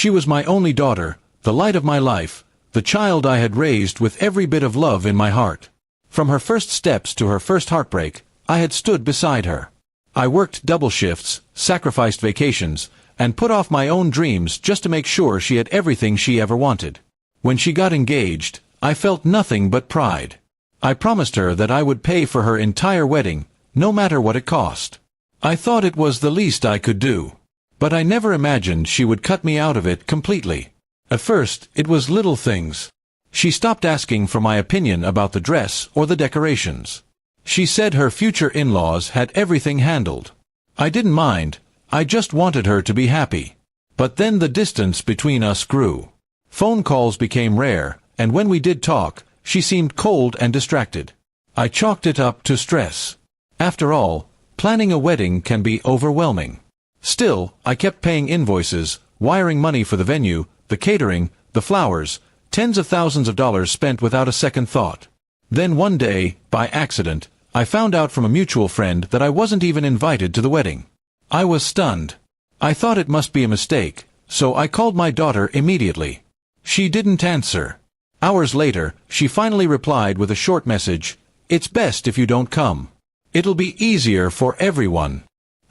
She was my only daughter, the light of my life, the child I had raised with every bit of love in my heart. From her first steps to her first heartbreak, I had stood beside her. I worked double shifts, sacrificed vacations, and put off my own dreams just to make sure she had everything she ever wanted. When she got engaged, I felt nothing but pride. I promised her that I would pay for her entire wedding, no matter what it cost. I thought it was the least I could do. But I never imagined she would cut me out of it completely. At first, it was little things. She stopped asking for my opinion about the dress or the decorations. She said her future in-laws had everything handled. I didn't mind, I just wanted her to be happy. But then the distance between us grew. Phone calls became rare, and when we did talk, she seemed cold and distracted. I chalked it up to stress. After all, planning a wedding can be overwhelming. Still, I kept paying invoices, wiring money for the venue, the catering, the flowers, tens of thousands of dollars spent without a second thought. Then one day, by accident, I found out from a mutual friend that I wasn't even invited to the wedding. I was stunned. I thought it must be a mistake, so I called my daughter immediately. She didn't answer. Hours later, she finally replied with a short message, "It's best if you don't come. It'll be easier for everyone."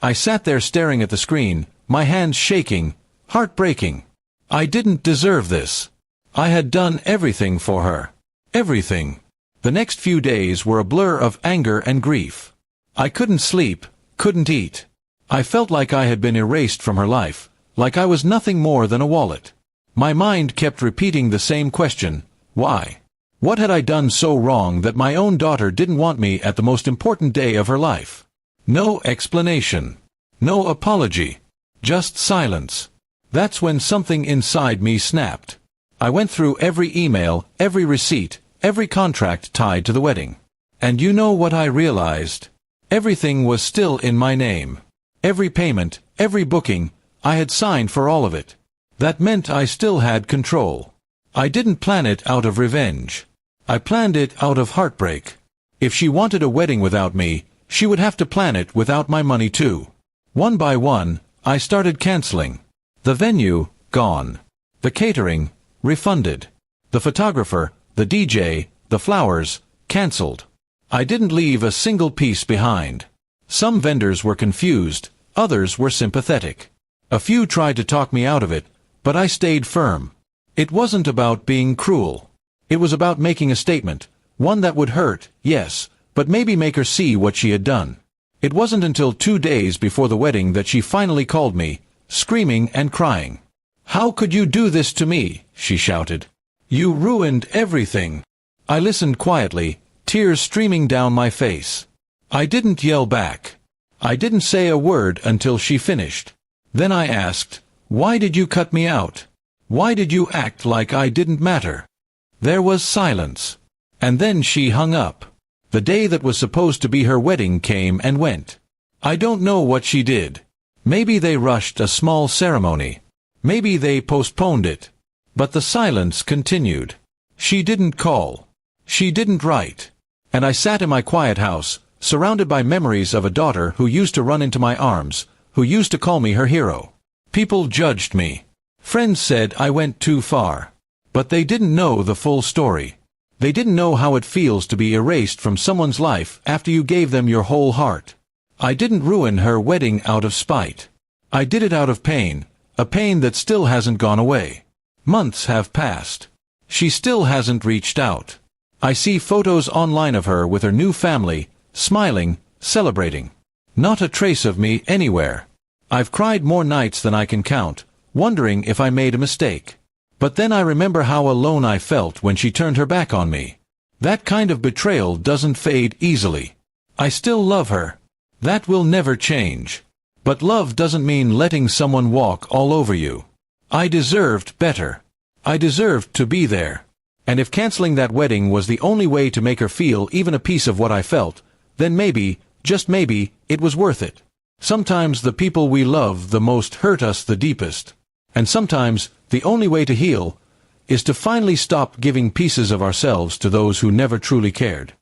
I sat there staring at the screen, my hands shaking, heartbreaking. I didn't deserve this. I had done everything for her. Everything. The next few days were a blur of anger and grief. I couldn't sleep, couldn't eat. I felt like I had been erased from her life, like I was nothing more than a wallet. My mind kept repeating the same question, why? What had I done so wrong that my own daughter didn't want me at the most important day of her life? No explanation. No apology. Just silence. That's when something inside me snapped. I went through every email, every receipt, every contract tied to the wedding. And you know what I realized? Everything was still in my name. Every payment, every booking, I had signed for all of it. That meant I still had control. I didn't plan it out of revenge. I planned it out of heartbreak. If she wanted a wedding without me, she would have to plan it without my money too. One by one, I started canceling. The venue, gone. The catering, refunded. The photographer, the DJ, the flowers, cancelled. I didn't leave a single piece behind. Some vendors were confused, others were sympathetic. A few tried to talk me out of it, but I stayed firm. It wasn't about being cruel. It was about making a statement, one that would hurt, yes, but maybe make her see what she had done. It wasn't until 2 days before the wedding that she finally called me, screaming and crying. "How could you do this to me?" she shouted. "You ruined everything." I listened quietly, tears streaming down my face. I didn't yell back. I didn't say a word until she finished. Then I asked, "Why did you cut me out? Why did you act like I didn't matter?" There was silence. And then she hung up. The day that was supposed to be her wedding came and went. I don't know what she did. Maybe they rushed a small ceremony. Maybe they postponed it. But the silence continued. She didn't call. She didn't write. And I sat in my quiet house, surrounded by memories of a daughter who used to run into my arms, who used to call me her hero. People judged me. Friends said I went too far. But they didn't know the full story. They didn't know how it feels to be erased from someone's life after you gave them your whole heart. I didn't ruin her wedding out of spite. I did it out of pain, a pain that still hasn't gone away. Months have passed. She still hasn't reached out. I see photos online of her with her new family, smiling, celebrating. Not a trace of me anywhere. I've cried more nights than I can count, wondering if I made a mistake. But then I remember how alone I felt when she turned her back on me. That kind of betrayal doesn't fade easily. I still love her. That will never change. But love doesn't mean letting someone walk all over you. I deserved better. I deserved to be there. And if canceling that wedding was the only way to make her feel even a piece of what I felt, then maybe, just maybe, it was worth it. Sometimes the people we love the most hurt us the deepest. And sometimes, the only way to heal is to finally stop giving pieces of ourselves to those who never truly cared.